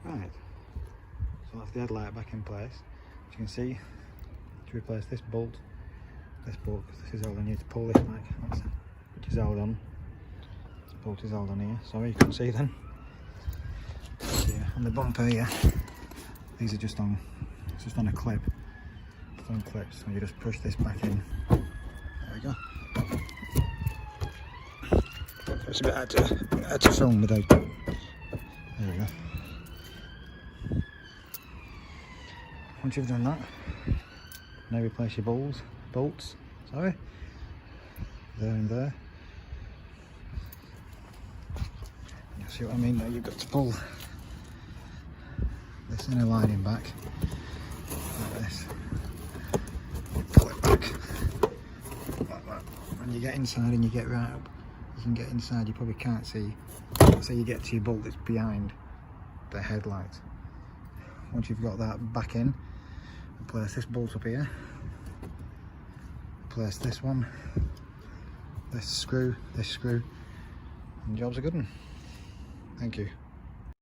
Right, so that's the headlight back in place. As you can see, to replace this bolt, because this is all I need to pull this back, which is held on. This bolt is held on here, sorry you can't see then. So yeah, on the bumper here, these are just on, it's just on a clip. It's on clips, so you just push this back in. There we go. It's a bit hard to film without. There we go. Once you've done that, now replace your bolts, sorry, there and there. You'll see what I mean now, you've got to pull this inner lining back, like this. You pull it back, like that. When you get inside and you get right up, you can get inside, you probably can't see, so you get to your bolt that's behind the headlight. Once you've got that back in, place this bolt up here, place this one, this screw, and job's a good one. Thank you.